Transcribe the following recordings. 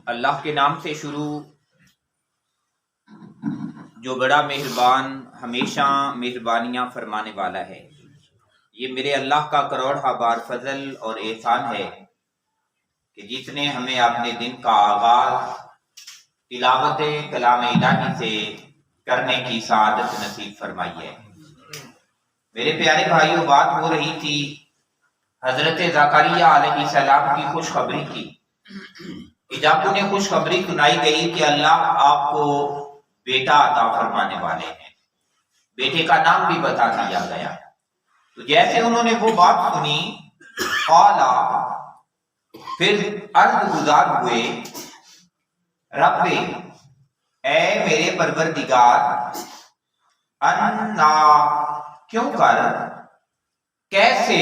اللہ کے نام سے شروع جو بڑا مہربان ہمیشہ مہربانیاں فرمانے والا ہے۔ یہ میرے اللہ کا کروڑہ بار فضل اور احسان ہے کہ جس نے ہمیں اپنے دن کا آغاز تلاوت کلام الہی سے کرنے کی سعادت نصیب فرمائی ہے۔ میرے پیارے بھائیوں، بات ہو رہی تھی حضرت زکریا علیہ السلام کی خوشخبری کی کہ جب انہیں خوشخبری سنائی گئی کہ اللہ آپ کو بیٹا عطا فرمانے والے ہیں، بیٹے کا نام بھی بتا دیا گیا، تو جیسے انہوں نے وہ بات سنی قالا پھر عرض گزار ہوئے رب اے میرے پروردگار انا کیوں کر کیسے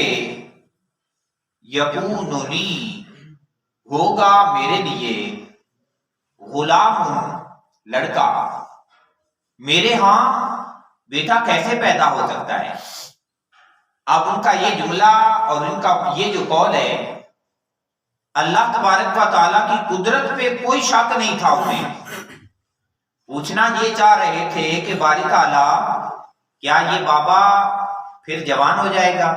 یکون لی ہوگا میرے لیے غلام لڑکا، میرے ہاں بیٹا کیسے پیدا ہو سکتا ہے۔ اب ان کا یہ جملہ اور ان کا یہ جو قول ہے، اللہ تبارک و تعالیٰ کی قدرت پہ کوئی شک نہیں تھا انہیں۔ پوچھنا یہ چاہ رہے تھے کہ باری تعالیٰ کیا یہ بابا پھر جوان ہو جائے گا؟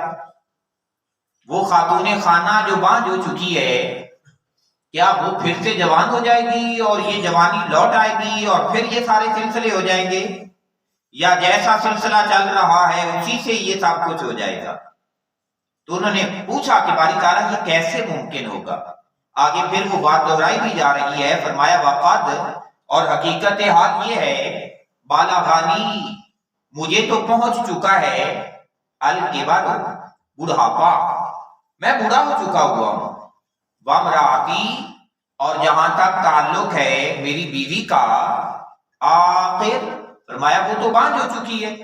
وہ خاتون خانہ جو بانجھ ہو چکی ہے، کیا وہ پھر سے جوان ہو جائے گی اور یہ جوانی لوٹ آئے گی اور پھر یہ سارے سلسلے ہو جائیں گے، یا جیسا سلسلہ چل رہا ہے اسی سے یہ سب کچھ ہو جائے گا؟ تو انہوں نے پوچھا کہ باری تعالیٰ یہ کیسے ممکن ہوگا؟ آگے پھر وہ بات دہرائی بھی جا رہی ہے، فرمایا وقد، اور حقیقت حال یہ ہے بالغانی، مجھے تو پہنچ چکا ہے الکبر، بڑھاپا، میں بوڑھا ہو چکا ہوا ہوں، وامراتی، اور جہاں تک تعلق ہے میری بیوی کا، آخر، فرمایا وہ تو بانجھ ہو چکی ہے۔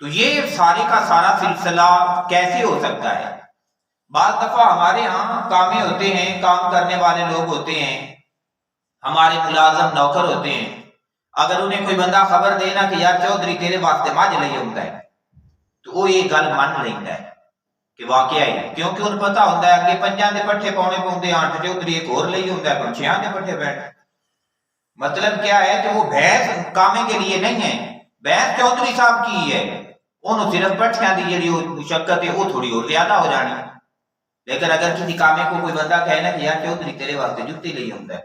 تو یہ سارے کا سارا سلسلہ کیسے ہو سکتا ہے؟ بعض دفعہ ہمارے ہاں کامیں ہوتے ہیں، کام کرنے والے لوگ ہوتے ہیں، ہمارے ملازم نوکر ہوتے ہیں، اگر انہیں کوئی بندہ خبر دے نا کہ یار چودھری تیرے واسطے مجھ لئی ہوندا ہے، تو وہ یہ گل من لیندا ہے کہ واقعہ ہے، کیونکہ انہیں پتا ہوتا ہے کہ پنجاں دے پٹھے پاؤنے پاؤندے آن تے چودھری ایک اور لئی ہوندا ہے، پنچھیاں دے پٹھے بیٹھ۔ مطلب کیا ہے کہ وہ بھینس کامے کے لیے نہیں ہے، بھینس چودھری صاحب کی ہے، انہوں صرف پٹھیاں دی جڑی مشقت ہے وہ تھوڑی اور زیادہ ہو جانی۔ لیکن اگر کسی کامے کو کوئی بندہ کہے نا کہ یار چودھری تیرے واسطے جتی لئی ہوندا ہے،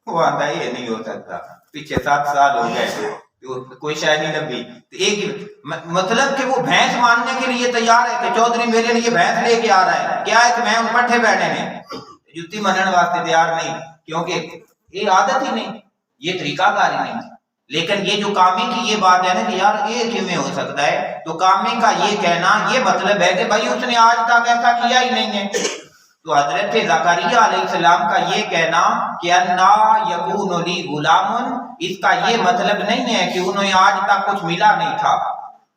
وہ آتا یہ نہیں ہو سکتا، پیچھے 7 سال ہو گئے کوئی شاید نہیں لبھی۔ ایک مطلب کہ وہ بھینس ماننے کے لیے تیار ہے کہ چودھری میرے لیے بھینس لے کے آ رہا ہے، کیا ہے کہ میں ان پٹھے بیٹھے نے، جتی منن واسطے تیار نہیں، کیونکہ یہ عادت ہی نہیں، یہ طریقہ کاری نہیں۔ لیکن یہ جو کامے کی یہ بات ہے نا کہ یار یہ کیوں ہو سکتا ہے، تو کامے کا یہ کہنا یہ مطلب ہے کہ بھائی اس نے آج تک ایسا کیا ہی نہیں ہے۔ تو حضرت زکریا علیہ السلام کا یہ کہنا کہ انا یکون لی غلام، اس کا یہ مطلب نہیں ہے کہ انہیں آج تک کچھ ملا نہیں تھا۔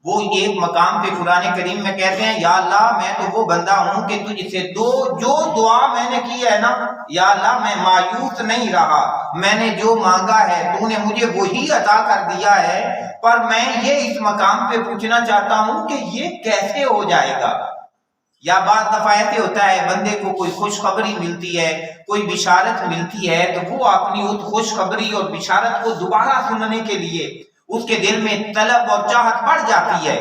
وہ ایک مقام پہ قرآن کریم میں کہتے ہیں یا اللہ میں تو وہ بندہ ہوں کہ تجھ سے جو دعا میں نے کی ہے نا، یا اللہ میں مایوس نہیں رہا، میں نے جو مانگا ہے تو نے مجھے وہی عطا کر دیا ہے، پر میں یہ اس مقام پہ پوچھنا چاہتا ہوں کہ یہ کیسے ہو جائے گا۔ یا بعض دفعہ ایسے ہوتا ہے بندے کو کوئی خوشخبری ملتی ہے، کوئی بشارت ملتی ہے، تو وہ اپنی اس خوشخبری اور بشارت کو دوبارہ سننے کے لیے اس کے دل میں طلب اور چاہت بڑھ جاتی ہے۔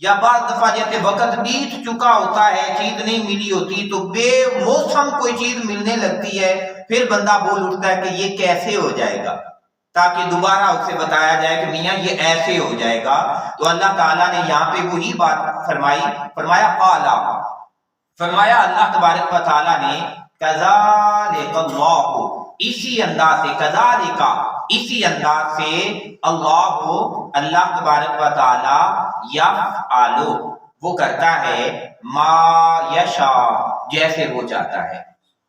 یا بعض دفعہ جیسے وقت بیت چکا ہوتا ہے، چیز نہیں ملی ہوتی، تو بے موسم کوئی چیز ملنے لگتی ہے، پھر بندہ بول اٹھتا ہے کہ یہ کیسے ہو جائے گا، تاکہ دوبارہ اسے بتایا جائے کہ میاں یہ ایسے ہو جائے گا۔ تو اللہ تعالیٰ نے یہاں پہ وہی بات فرمائی، فرمایا قالا، فرمایا اللہ تبارک و تعالیٰ نے کذالک اللہ، اسی انداز سے، کذالک، اسی انداز سے، اللہ تبارک و تعالیٰ یفعل، وہ کرتا ہے ما یشاء، جیسے وہ چاہتا ہے،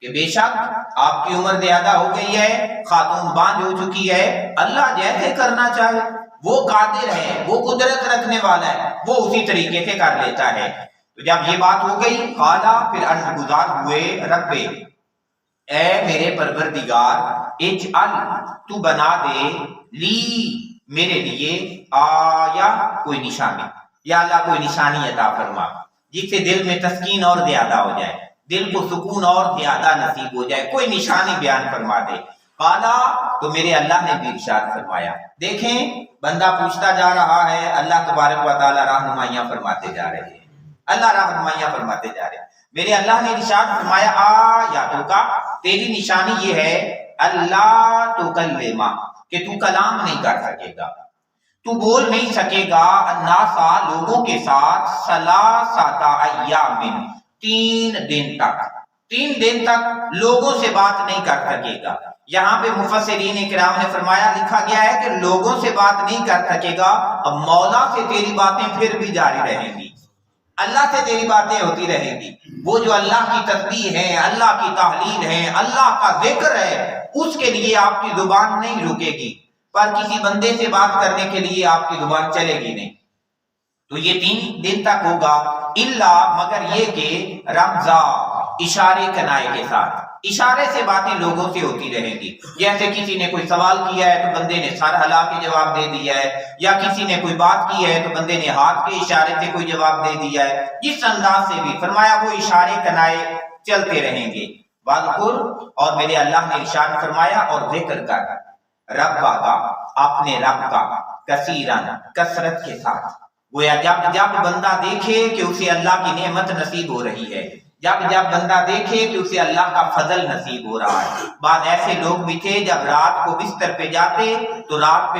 کہ بے شک آپ کی عمر زیادہ ہو گئی ہے، خاتون بانجھ ہو چکی ہے، اللہ جیسے کرنا چاہے، وہ قادر ہے، وہ قدرت رکھنے والا ہے، وہ اسی طریقے سے کر لیتا ہے۔ تو جب یہ بات ہو گئی قالا، پھر عرض گزار ہوئے رب اے میرے پروردگار اجعل، تو بنا دے لی، میرے لیے آیا، کوئی نشانی، یا اللہ کوئی نشانی عطا فرما جس سے دل میں تسکین اور زیادہ ہو جائے، دل کو سکون اور زیادہ نصیب ہو جائے، کوئی نشانی بیان فرما دے۔ قالا تو میرے اللہ نے بھی ارشاد فرمایا. دیکھیں بندہ پوچھتا جا رہا ہے، اللہ تبارک و تعالی رہنمائیاں فرماتے جا رہے ہیں، اللہ رہنمائیاں فرماتے جا رہے ہیں. میرے اللہ نے ارشاد فرمایا آیاتوں کا، تیری نشانی یہ ہے اللہ تکلما، کہ تو کلام نہیں کر سکے گا، تو بول نہیں سکے گا، الناسا لوگوں کے ساتھ، ثلاثۃ ایام 3 دن تک، 3 دن تک لوگوں سے بات نہیں کر سکے گا. یہاں پہ مفسرین کرام نے فرمایا، لکھا گیا ہے کہ لوگوں سے بات نہیں کر سکے گا، اب مولا سے تیری باتیں پھر بھی جاری رہیں گی، اللہ سے تیری باتیں ہوتی رہیں گی. وہ جو اللہ کی تسبیح ہے، اللہ کی تحلیل ہے، اللہ کا ذکر ہے، اس کے لیے آپ کی زبان نہیں رکے گی، پر کسی بندے سے بات کرنے کے لیے آپ کی زبان چلے گی نہیں. تو یہ 3 دن تک ہوگا، الا مگر یہ کہ رمزا، اشارے کنائے کے ساتھ، اشارے سے باتیں لوگوں سے ہوتی رہیں گی. جیسے کسی نے کوئی سوال کیا ہے تو بندے نے سر ہلا کے جواب دے دیا ہے، یا کسی نے کوئی بات کی ہے تو بندے نے ہاتھ کے اشارے سے کوئی جواب دے دیا ہے. جس انداز سے بھی فرمایا وہ اشارے کنائے چلتے رہیں گے. واذکر، اور میرے اللہ نے ارشاد فرمایا اور ذکر کر، ربا کا، اپنے رب کا، کثیرن، کثرت کے ساتھ. گویا جب بندہ دیکھے کہ اسے اللہ کی نعمت نصیب ہو رہی ہے، جب بندہ دیکھے کہ اسے اللہ کا فضل نصیب ہو رہا ہے. بعض ایسے لوگ بھی تھے جب رات کو بستر پہ جاتے تو رات پہ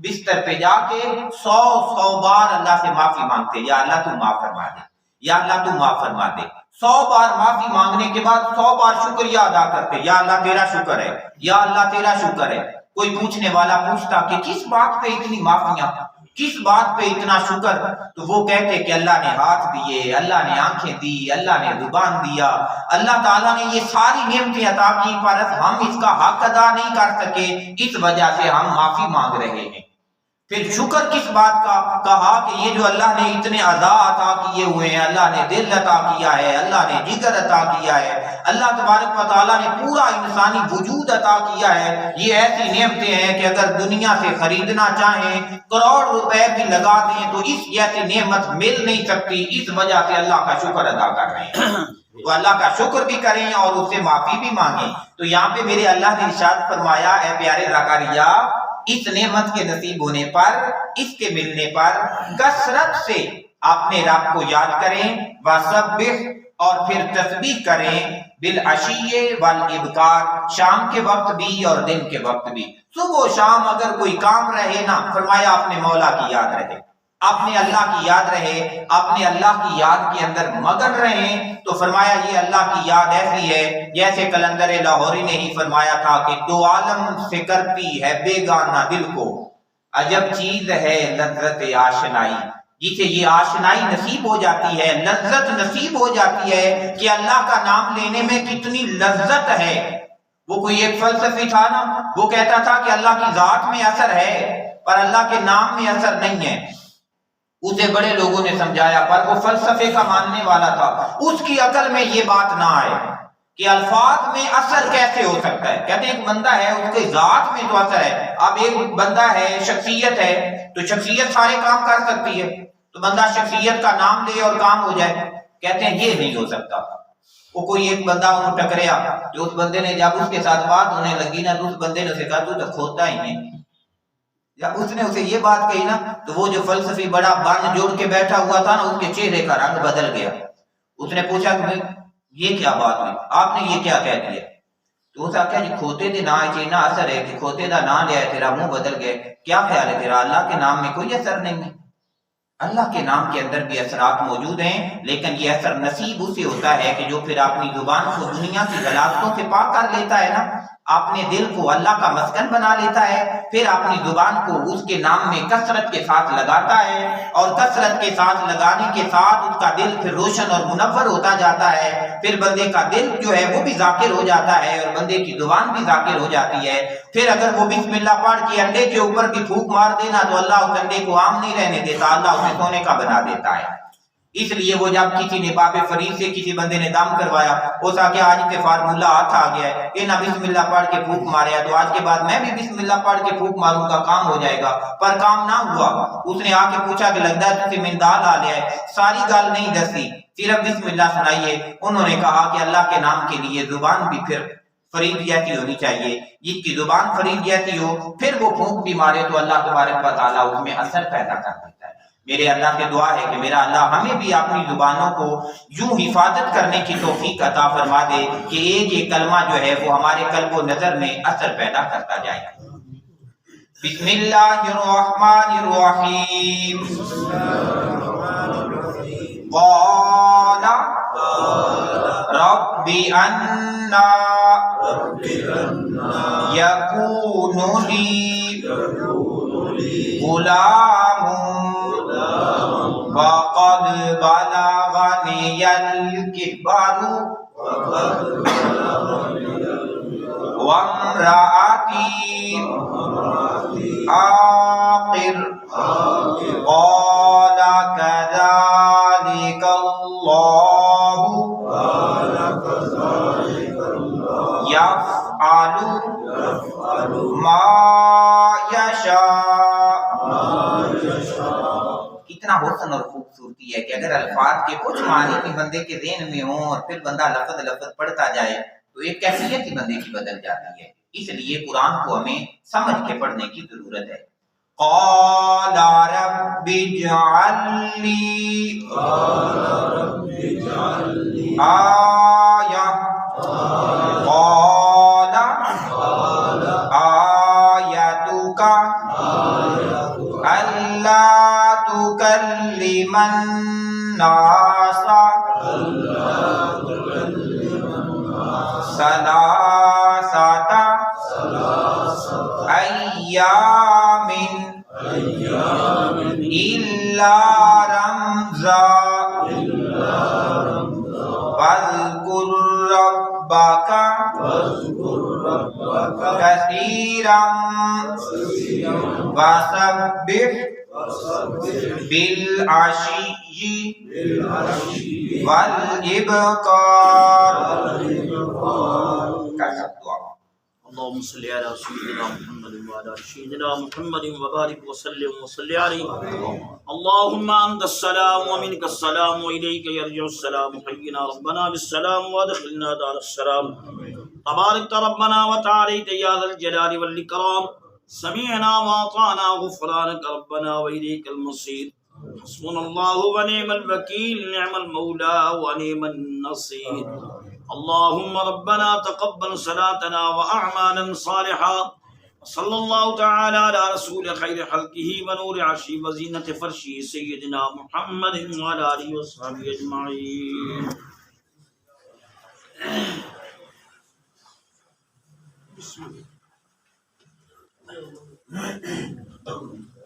بستر پہ جا کے 100 بار اللہ سے معافی مانگتے، یا اللہ تو معاف فرما دے، یا اللہ تو معاف فرما دے. 100 بار معافی مانگنے کے بعد 100 بار شکریہ ادا کرتے، یا اللہ تیرا شکر ہے، یا اللہ تیرا شکر ہے. کوئی پوچھنے والا پوچھتا کہ کس بات پہ اتنی معافیاں، کس بات پہ اتنا شکر، تو وہ کہتے کہ اللہ نے ہاتھ دیے، اللہ نے آنکھیں دی، اللہ نے زبان دیا، اللہ تعالیٰ نے یہ ساری نعمتیں عطا کی، پر ہم اس کا حق ادا نہیں کر سکے، اس وجہ سے ہم معافی مانگ رہے ہیں. پھر شکر کس بات کا؟ کہا کہ یہ جو اللہ نے اتنے اعضاء عطا کیے ہوئے ہیں، اللہ نے دل عطا کیا ہے، اللہ نے جگر عطا کیا ہے، اللہ تبارک و تعالیٰ نے پورا انسانی وجود عطا کیا ہے. یہ ایسی نعمتیں ہیں کہ اگر دنیا سے خریدنا چاہیں، کروڑ روپے بھی لگا دیں تو اس جیسی نعمت مل نہیں سکتی. اس وجہ سے اللہ کا شکر ادا کر رہے ہیں، تو اللہ کا شکر بھی کریں اور اس سے معافی بھی مانگیں. تو یہاں پہ میرے اللہ نے ارشاد فرمایا، اے پیارے زکریا، اس نعمت کے نصیب ہونے پر، اس کے ملنے پر کثرت سے اپنے رب کو یاد کریں، وسبح، اور پھر تسبیح کریں، بالعشی والابکار، شام کے وقت بھی اور دن کے وقت بھی. صبح و شام اگر کوئی کام رہے نا، فرمایا اپنے مولا کی یاد رہے، اپنے اللہ کی یاد رہے، اپنے اللہ کی یاد کے اندر مگن رہیں. تو فرمایا یہ اللہ کی یاد ایسی ہے جیسے کلندر لاہوری نے ہی فرمایا تھا کہ 2 عالم سے کرتی ہے بیگانہ دل کو، عجب چیز ہے لذت آشنائی. جسے یہ آشنائی نصیب ہو جاتی ہے، لذت نصیب ہو جاتی ہے کہ اللہ کا نام لینے میں کتنی لذت ہے. وہ کوئی ایک فلسفی تھا نا، وہ کہتا تھا کہ اللہ کی ذات میں اثر ہے پر اللہ کے نام میں اثر نہیں ہے. اسے بڑے لوگوں نے سمجھایا، پر وہ فلسفے کا ماننے والا تھا، اس کی عقل میں یہ بات نہ آئے کہ الفاظ میں اثر کیسے ہو سکتا ہے. کہتے ہیں ایک بندہ ہے، اس کے ذات میں تو اثر ہے. اب ایک بندہ ہے، شخصیت ہے، تو شخصیت سارے کام کر سکتی ہے، تو بندہ شخصیت کا نام لے اور کام ہو جائے. کہتے ہیں یہ نہیں ہو سکتا. وہ کوئی ایک بندہ انہوں ٹکریا، جو اس بندے نے جب اس کے ساتھ بات ہونے لگی نا، تو اس بندے نے اسے کہا تو کھوتا ہی نہیں. جب اس نے اسے یہ بات کہی نا، تو وہ جو فلسفی بڑا بان جوڑ کے بیٹھا ہوا تھا نا، اس کے چہرے کا رنگ بدل گیا. اس نے پوچھا کہ یہ کیا بات ہوئی، آپ نے یہ کیا کہہ دیا؟ تو اس نے کہا جی کھوتے دے نا چینا اثر ہے کہ کھوتے دا نام لیا ہے، تیرا منہ بدل گیا. کیا خیال ہے تیرا؟ اللہ کے نام میں کوئی اثر نہیں ہے. اللہ کے نام کے اندر بھی اثرات موجود ہیں، لیکن یہ اثر نصیب اسے ہوتا ہے کہ جو پھر اپنی زبان کو دنیا کی غلاظتوں سے پاک کر لیتا ہے نا، اپنے دل کو اللہ کا مسکن بنا لیتا ہے، پھر اپنی زبان کو اس کے نام میں کثرت کے ساتھ لگاتا ہے، اور کثرت کے ساتھ لگانے کے ساتھ اس کا دل پھر روشن اور منور ہوتا جاتا ہے. پھر بندے کا دل جو ہے وہ بھی ذاکر ہو جاتا ہے اور بندے کی زبان بھی ذاکر ہو جاتی ہے. پھر اگر وہ بسم اللہ پڑھ کے انڈے کے اوپر بھی پھونک مار دینا تو اللہ اس انڈے کو عام نہیں رہنے دیتا، اللہ اسے سونے کا بنا دیتا ہے. اس لیے وہ جب کسی نے باب فرید سے کسی بندے نے دم کروایا، اس آ کے آج کے فارمولہ ہاتھ آ گیا ہے، یہ نہ بسم اللہ پڑھ کے پھونک ماریا تو آج کے بعد میں بھی بسم اللہ پڑھ کے پھونک ماروں گا، کام ہو جائے گا. پر کام نہ ہوا. اس نے آ کے پوچھا کہ لگتا ہے تجھے مندال آ لیا ہے. ساری گل نہیں دسی، صرف بسم اللہ سنائیے. انہوں نے کہا کہ اللہ کے نام کے لیے زبان بھی پھر فرید جیسی ہونی چاہیے، جس کی زبان فرید جیسی ہو، پھر وہ پھونک بھی مارے تو اللہ تبارک و تعالیٰ اس میں اثر پیدا کر دیتا ہے۔ میرے اللہ سے دعا ہے کہ میرا اللہ ہمیں بھی اپنی زبانوں کو یوں حفاظت کرنے کی توفیق عطا فرما دے کہ ایک ایک کلمہ جو ہے وہ ہمارے قلب و نظر میں اثر پیدا کرتا جائے۔ بسم اللہ الرحمن الرحیم۔ قال رب انا یکون لی غلام وقد بلغنی الکبر وامرأتی عاقر قال كذلك الله يفعل ما يشاء۔ کتنا حسن اور خوبصورتی ہے کہ اگر الفاظ کے کچھ معنی بھی بندے کے ذہن میں ہوں اور پھر بندہ لفظ لفظ پڑھتا جائے تو ایک کیفیت ہی بندے کی بدل جاتی ہے۔ اس لیے قرآن کو ہمیں سمجھ کے پڑھنے کی ضرورت ہے۔ قال رب اجعل لي آیہ قال آیتک الا تکلم الناس ثلاثة ایام إلا رمزا واذكر ربك كثيرا وسبح بالعشي والإبكار۔ اللهم صل على سيدنا محمد وعلى سيدنا محمد وبارك وسلم وصل عليه۔ اللهم انت السلام ومنك السلام واليك يرجع السلام، حينا ربنا بالسلام وادخلنا دار السلام، تبارك ربنا وتعاليت يا ذا الجلال والاكرام، سمعنا واطعنا غفرانك ربنا واليك المصير، حسبنا الله ونعم الوكيل، نعم المولى ونعم النصير۔ اللهم ربنا تقبل صلاتنا وأعمالا صالحة، صلى الله تعالى على رسول خير خلقه ونور عرشه وزينة فرشه سيدنا محمد وعلى آله وصحبه أجمعين۔ بسم الله۔